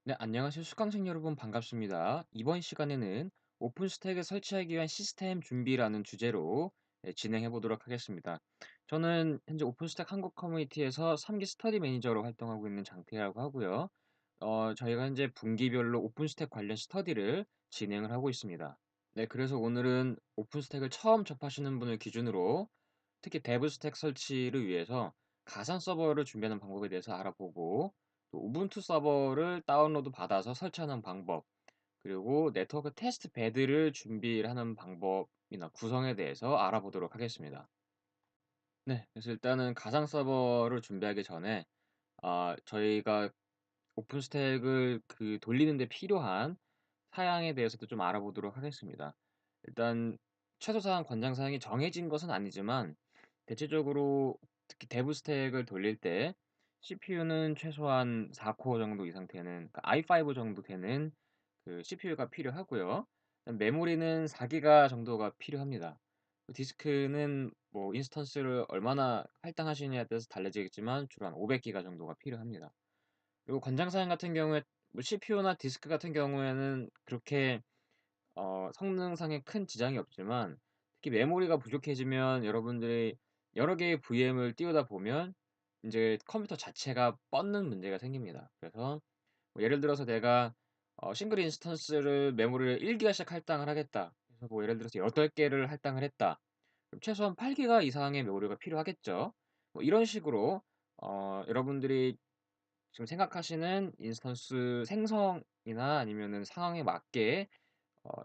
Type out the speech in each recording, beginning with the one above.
네, 안녕하세요. 수강생 여러분 반갑습니다. 이번 시간에는 오픈스택을 설치하기 위한 시스템 준비라는 주제로 진행해 보도록 하겠습니다. 저는 현재 오픈스택 한국 커뮤니티에서 3기 스터디 매니저로 활동하고 있는 장태라고 하고요. 저희가 현재 분기별로 오픈스택 관련 스터디를 진행을 하고 있습니다. 네, 그래서 오늘은 오픈스택을 처음 접하시는 분을 기준으로 특히 데브스택 설치를 위해서 가상 서버를 준비하는 방법에 대해서 알아보고 또 우분투 서버를 다운로드 받아서 설치하는 방법 그리고 네트워크 테스트 베드를 준비를 하는 방법이나 구성에 대해서 알아보도록 하겠습니다. 네, 그래서 일단은 가상 서버를 준비하기 전에 저희가 오픈스택을 돌리는 데 필요한 사양에 대해서도 좀 알아보도록 하겠습니다. 일단 최소사항 권장사항이 정해진 것은 아니지만 대체적으로 특히 데브 스택을 돌릴 때 CPU는 최소한 4코어 정도 이상 되는 그러니까 i5 정도 되는 CPU가 필요하고요. 메모리는 4기가 정도가 필요합니다. 디스크는 뭐 인스턴스를 얼마나 할당하시느냐에 따라서 달라지겠지만 주로 한 500기가 정도가 필요합니다. 그리고 권장사양 같은 경우에 뭐 CPU나 디스크 같은 경우에는 그렇게 성능상에 큰 지장이 없지만 특히 메모리가 부족해지면 여러분들이 여러 개의 VM을 띄우다 보면 인제 컴퓨터 자체가 뻗는 문제가 생깁니다. 그래서 뭐 예를 들어서 내가 싱글 인스턴스를 메모리를 1기가씩 할당을 하겠다. 그래서 뭐 예를 들어서 8개를 할당을 했다. 그럼 최소한 8기가 이상의 메모리가 필요하겠죠. 뭐 이런 식으로 여러분들이 지금 생각하시는 인스턴스 생성이나 아니면은 상황에 맞게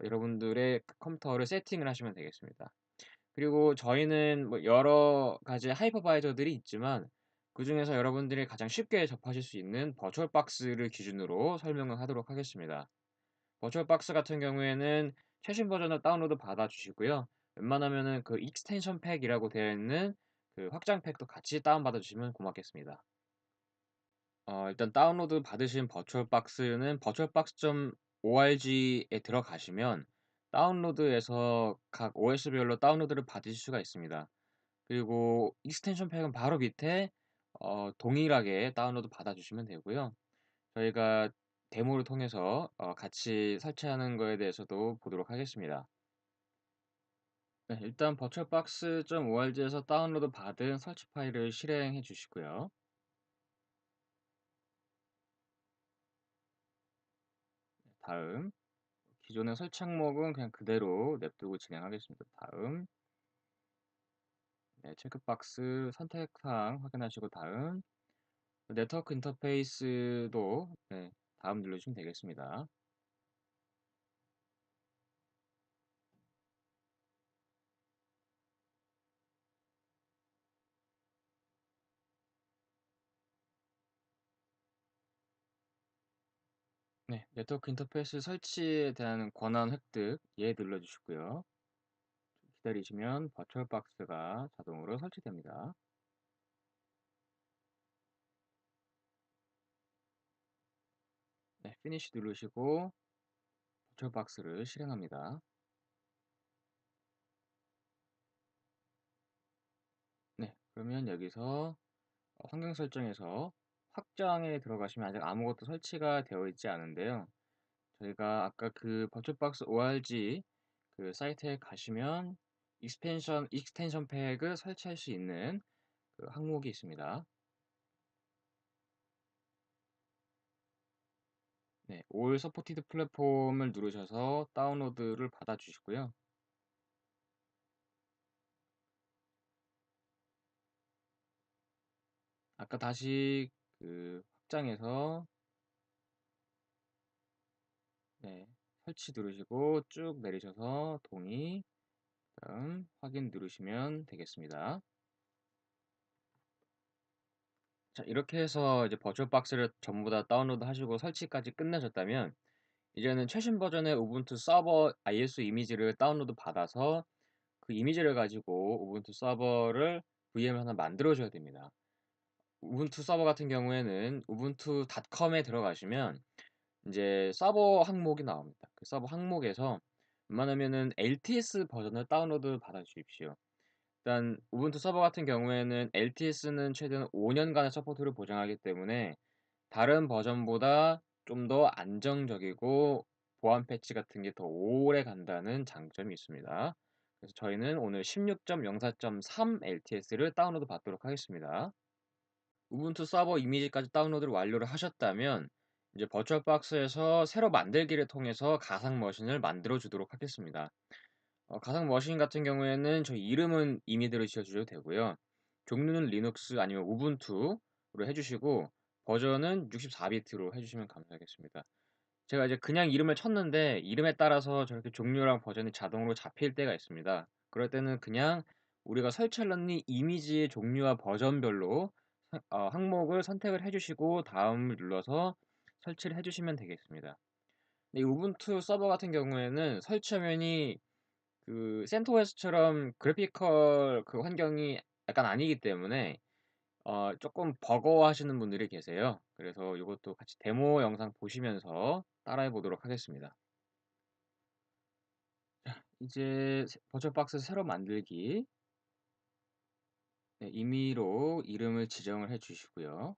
여러분들의 컴퓨터를 세팅을 하시면 되겠습니다. 그리고 저희는 뭐 여러 가지 하이퍼바이저들이 있지만 그중에서 여러분들이 가장 쉽게 접하실 수 있는 버추얼박스를 기준으로 설명을 하도록 하겠습니다. 버추얼박스 같은 경우에는 최신 버전을 다운로드 받아 주시고요. 웬만하면은 그 익스텐션 팩이라고 되어 있는 확장 팩도 같이 다운받아 주시면 고맙겠습니다. 일단 다운로드 받으신 버추얼박스는 virtualbox.org에 들어가시면 다운로드에서 각 OS별로 다운로드를 받으실 수가 있습니다. 그리고 익스텐션 팩은 바로 밑에 동일하게 다운로드 받아주시면 되고요. 저희가 데모를 통해서 같이 설치하는 거에 대해서도 보도록 하겠습니다. 네, 일단 virtualbox.org에서 다운로드 받은 설치 파일을 실행해 주시고요. 다음 기존의 설치 항목은 그냥 그대로 냅두고 진행하겠습니다. 다음, 네, 체크박스 선택사항 확인하시고 다음, 네트워크 인터페이스도 네, 다음 눌러주시면 되겠습니다. 네, 네트워크 인터페이스 설치에 대한 권한 획득 예 눌러주시고요. 기다리시면 버추얼박스가 자동으로 설치됩니다. 네, 피니시 누르시고 버추얼박스를 실행합니다. 네, 그러면 여기서 환경 설정에서 확장에 들어가시면 아직 아무것도 설치가 되어 있지 않은데요. 저희가 아까 그 버추얼박스 org 사이트에 가시면 익스텐션 팩을 설치할 수 있는 항목이 있습니다. 네, All Supported 플랫폼을 누르셔서 다운로드를 받아주시고요. 아까 다시 확장해서 네, 설치 누르시고 쭉 내리셔서 동의, 그다음 확인 누르시면 되겠습니다. 자, 이렇게 해서 이제 버추얼박스를 전부 다 다운로드 하시고 설치까지 끝나셨다면 이제는 최신 버전의 우분투 서버 ISO 이미지를 다운로드 받아서 그 이미지를 가지고 우분투 서버를 VM을 하나 만들어 줘야 됩니다. 우분투 서버 같은 경우에는 ubuntu.com에 들어가시면 이제 서버 항목이 나옵니다. 그 서버 항목에서 웬만하면은 LTS 버전을 다운로드 받아 주십시오. 일단 우분투 서버 같은 경우에는 LTS는 최대한 5년간의 서포트를 보장하기 때문에 다른 버전보다 좀 더 안정적이고 보안 패치 같은 게 더 오래 간다는 장점이 있습니다. 그래서 저희는 오늘 16.04.3 LTS를 다운로드 받도록 하겠습니다. 우분투 서버 이미지까지 다운로드를 완료를 하셨다면 이제 버추얼박스에서 새로 만들기를 통해서 가상 머신을 만들어 주도록 하겠습니다. 가상 머신 같은 경우에는 저희 이름은 임의대로 지어 주셔도 되고요. 종류는 리눅스 아니면 우분투로 해 주시고 버전은 64비트로 해 주시면 감사하겠습니다. 제가 이제 그냥 이름을 쳤는데 이름에 따라서 저렇게 종류랑 버전이 자동으로 잡힐 때가 있습니다. 그럴 때는 그냥 우리가 설치하려는 이미지의 종류와 버전별로 항목을 선택을 해 주시고 다음을 눌러서 설치를 해 주시면 되겠습니다. 근데 이 우분투 서버 같은 경우에는 설치 화면이 그 CentOS처럼 그래피컬 그 환경이 약간 아니기 때문에 조금 버거워하시는 분들이 계세요. 그래서 이것도 같이 데모 영상 보시면서 따라해 보도록 하겠습니다. 이제 버추얼박스 새로 만들기. 네, 임의로 이름을 지정을 해 주시고요.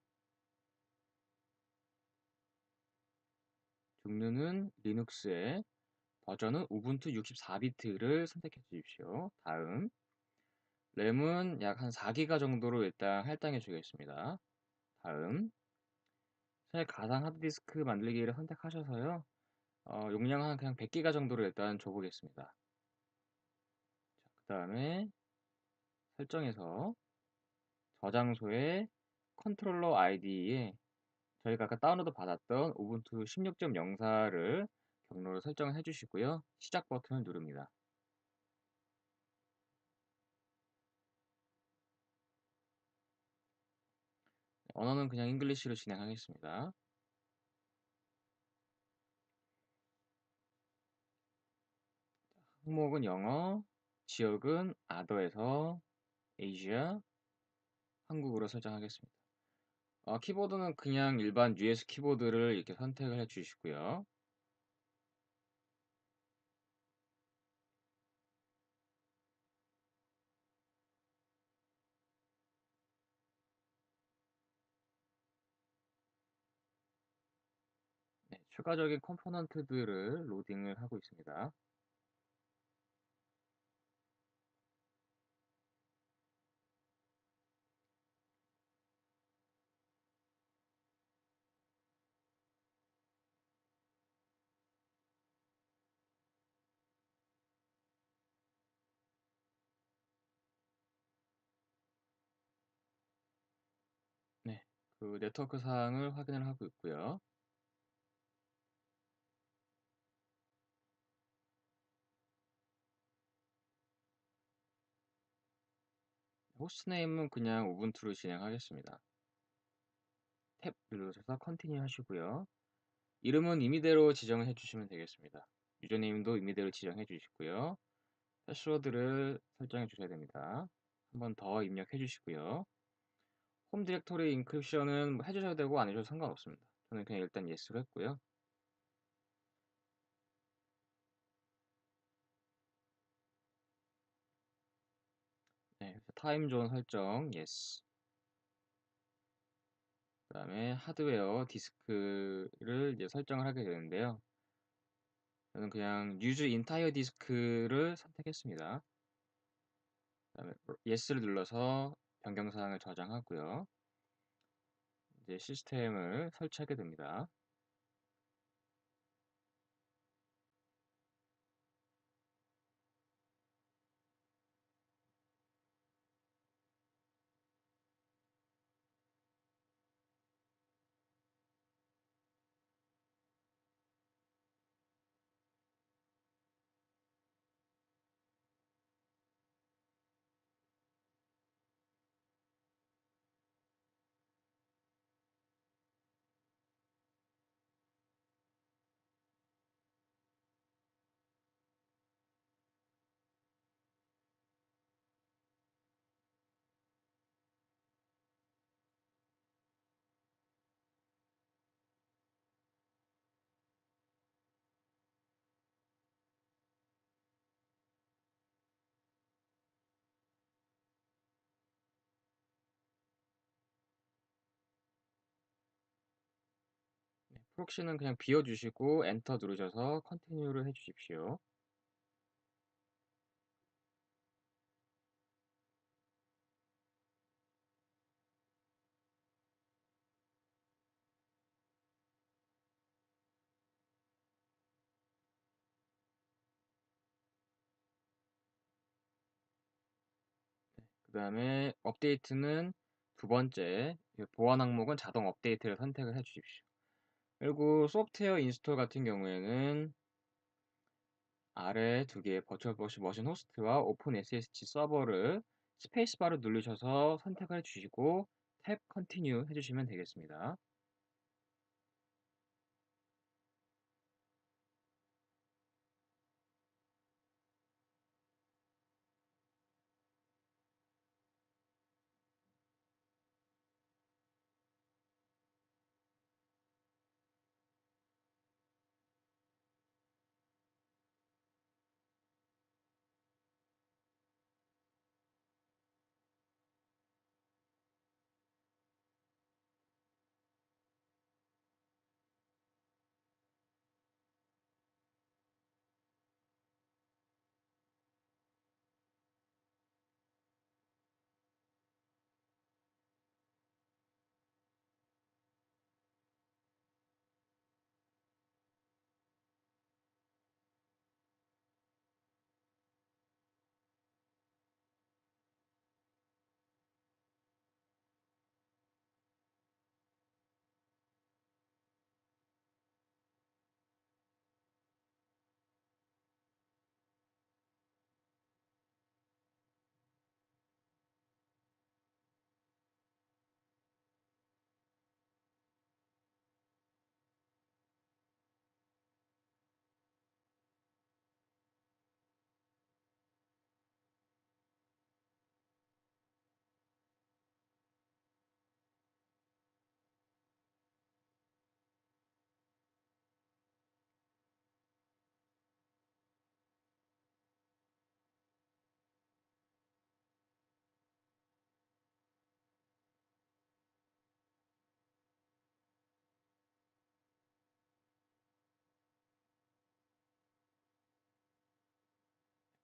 종류는 리눅스에 버전은 우분투 64비트를 선택해 주십시오. 다음 램은 약 한 4기가 정도로 일단 할당해 주겠습니다. 다음 새 가상 하드디스크 만들기를 선택하셔서요. 용량은 그냥 100기가 정도로 일단 줘보겠습니다. 그 다음에 설정에서 저장소에 컨트롤러 아이디에 저희가 아까 다운로드 받았던 우분투 16.04를 경로로 설정을 해주시고요. 시작 버튼을 누릅니다. 언어는 그냥 잉글리시로 진행하겠습니다. 항목은 영어, 지역은 아더에서 아시아, 한국으로 설정하겠습니다. 키보드는 그냥 일반 US 키보드를 이렇게 선택을 해 주시고요. 네, 추가적인 컴포넌트들을 로딩을 하고 있습니다. 네, 그 네트워크 사항을 확인을 하고 있고요. 호스트네임은 그냥 우분투로 진행하겠습니다. 탭 눌러서 컨티뉴 하시고요. 이름은 임의대로 지정을 해주시면 되겠습니다. 유저네임도 임의대로 지정해 주시고요. 패스워드를 설정해 주셔야 됩니다. 한 번 더 입력해 주시고요. 홈 디렉토리 인크립션은 뭐 해주셔도 되고 안 해주셔도 상관없습니다. 저는 그냥 일단 예스로 했고요. 네, 타임존 설정 예스. 그 다음에 하드웨어 디스크를 이제 설정을 하게 되는데요. 저는 그냥 use entire 디스크를 선택했습니다. 그다음에 예스를 눌러서 변경사항을 저장하고요. 이제 시스템을 설치하게 됩니다. 프록시는 그냥 비워 주시고 엔터 누르셔서 컨티뉴를 해 주십시오. 그다음에 업데이트는 두 번째 보안 항목은 자동 업데이트를 선택을 해 주십시오. 그리고 소프트웨어 인스톨 같은 경우에는 아래 두 개의 버추얼 머신 호스트와 오픈 SSH 서버를 스페이스바를 누르셔서 선택을 해 주시고 탭 컨티뉴 해 주시면 되겠습니다.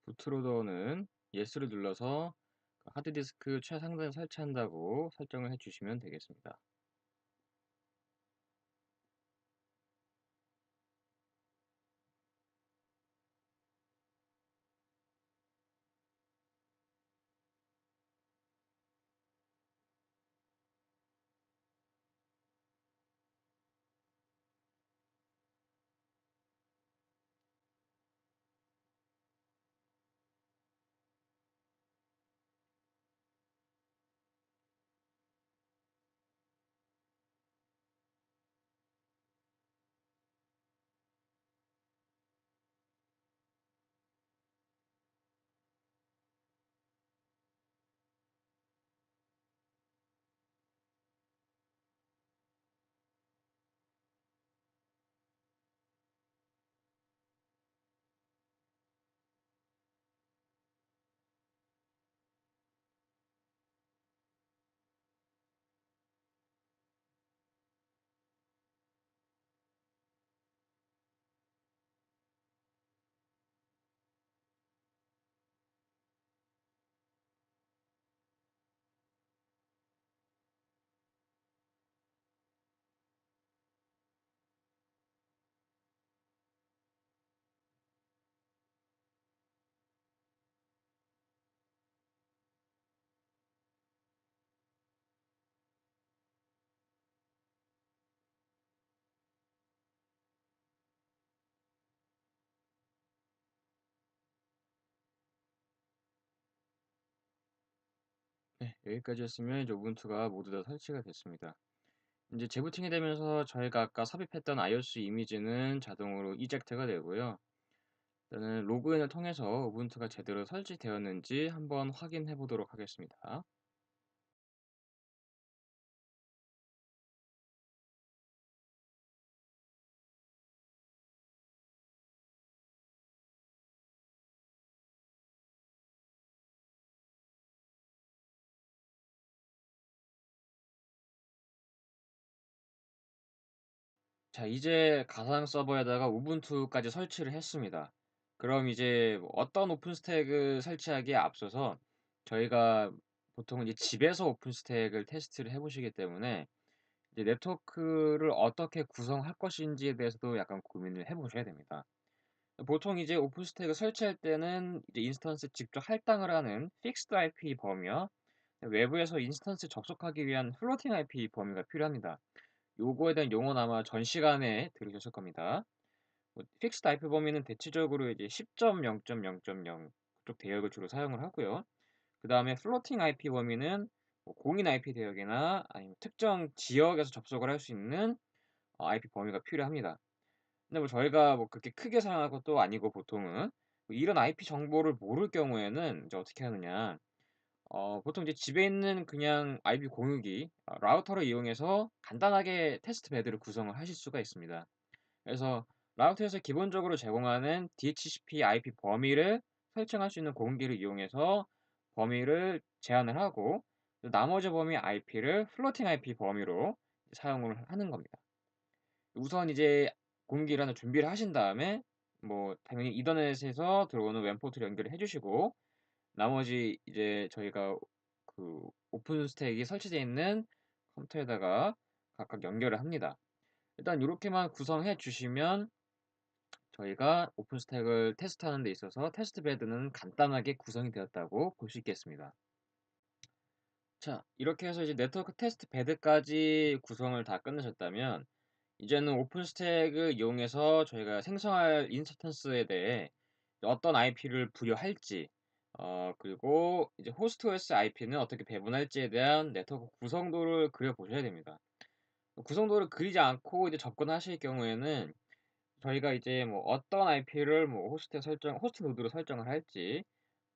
부트로더는 예스를 눌러서 하드디스크 최상단에 설치한다고 설정을 해 주시면 되겠습니다. 네, 여기까지였으면 이제 우분투가 모두 다 설치가 됐습니다. 이제 재부팅이 되면서 저희가 아까 삽입했던 iOS 이미지는 자동으로 이젝트가 되고요. 일단은 로그인을 통해서 우분투가 제대로 설치되었는지 한번 확인해 보도록 하겠습니다. 자, 이제 가상 서버에다가 우분투까지 설치를 했습니다. 그럼 이제 뭐 어떤 오픈 스택을 설치하기에 앞서서 저희가 보통은 이제 집에서 오픈 스택을 테스트를 해 보시기 때문에 이제 네트워크를 어떻게 구성할 것인지에 대해서도 약간 고민을 해 보셔야 됩니다. 보통 이제 오픈 스택을 설치할 때는 이제 인스턴스 직접 할당을 하는 픽스드 IP 범위와 외부에서 인스턴스 접속하기 위한 플로팅 IP 범위가 필요합니다. 요거에 대한 용어는 아마 전 시간에 들으셨을 겁니다. 뭐 픽스드 IP 범위는 대체적으로 이제 10.0.0.0 그쪽 대역을 주로 사용을 하고요. 그다음에 플로팅 IP 범위는 뭐 공인 IP 대역이나 아니면 특정 지역에서 접속을 할 수 있는 IP 범위가 필요합니다. 근데 뭐 저희가 뭐 그렇게 크게 사용할 것도 아니고 보통은 뭐 이런 IP 정보를 모를 경우에는 이제 어떻게 하느냐. 보통 이제 집에 있는 그냥 IP 공유기 라우터를 이용해서 간단하게 테스트 베드를 구성을 하실 수가 있습니다. 그래서 라우터에서 기본적으로 제공하는 DHCP IP 범위를 설정할 수 있는 공기를 이용해서 범위를 제한을 하고 나머지 범위 IP를 플로팅 IP 범위로 사용을 하는 겁니다. 우선 이제 공기를 하나 준비를 하신 다음에 뭐 당연히 이더넷에서 들어오는 웸 포트를 연결을 해 주시고 나머지 이제 저희가 그 오픈 스택이 설치되어 있는 컴퓨터에다가 각각 연결을 합니다. 일단 요렇게만 구성해 주시면 저희가 오픈 스택을 테스트하는 데 있어서 테스트 베드는 간단하게 구성이 되었다고 볼 수 있겠습니다. 자, 이렇게 해서 이제 네트워크 테스트 베드까지 구성을 다 끝내셨다면 이제는 오픈 스택을 이용해서 저희가 생성할 인스턴스에 대해 어떤 IP를 부여할지 그리고 이제 호스트 OS IP는 어떻게 배분할지에 대한 네트워크 구성도를 그려 보셔야 됩니다. 구성도를 그리지 않고 이제 접근하실 경우에는 저희가 이제 뭐 어떤 IP를 뭐 호스트 노드로 설정을 할지,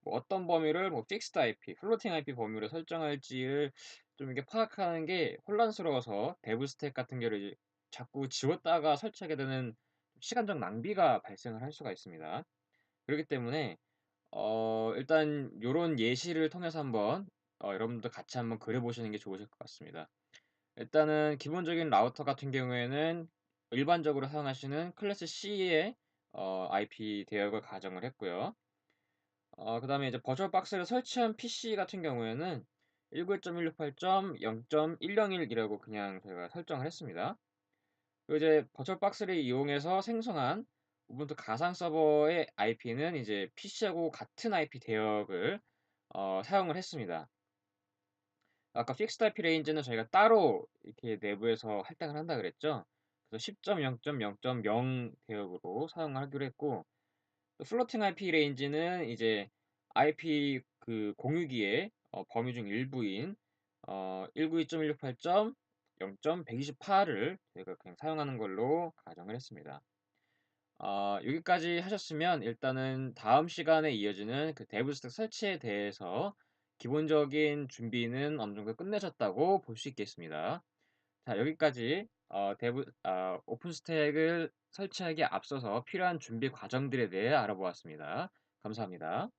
뭐 어떤 범위를 뭐 픽스드 IP, 플로팅 IP 범위로 설정할지를 좀 이렇게 파악하는 게 혼란스러워서 데브 스택 같은 경우를 이제 자꾸 지웠다가 설치하게 되는 시간적 낭비가 발생을 할 수가 있습니다. 그렇기 때문에 일단 요런 예시를 통해서 한번 여러분도 같이 한번 그려 보시는 게 좋으실 것 같습니다. 일단은 기본적인 라우터 같은 경우에는 일반적으로 사용하시는 클래스 C의 IP 대역을 가정을 했고요. 그다음에 이제 버추얼 박스를 설치한 PC 같은 경우에는 191.168.0.101이라고 그냥 저희가 설정을 했습니다. 그리고 이제 버추얼 박스를 이용해서 생성한 우분투 가상 서버의 IP는 이제 PC하고 같은 IP 대역을 사용을 했습니다. 아까 픽스드 IP 레인지는 저희가 따로 이렇게 내부에서 할당을 한다 그랬죠. 그래서 10.0.0.0 대역으로 사용하기로 했고 플로팅 IP 레인지는 이제 IP 그 공유기의 범위 중 일부인 192.168.0.128을 저희가 그냥 사용하는 걸로 가정을 했습니다. 여기까지 하셨으면 일단은 다음 시간에 이어지는 그 데브 스택 설치에 대해서 기본적인 준비는 어느 정도 끝내셨다고 볼 수 있겠습니다. 자, 여기까지 오픈 스택을 설치하기에 앞서서 필요한 준비 과정들에 대해 알아보았습니다. 감사합니다.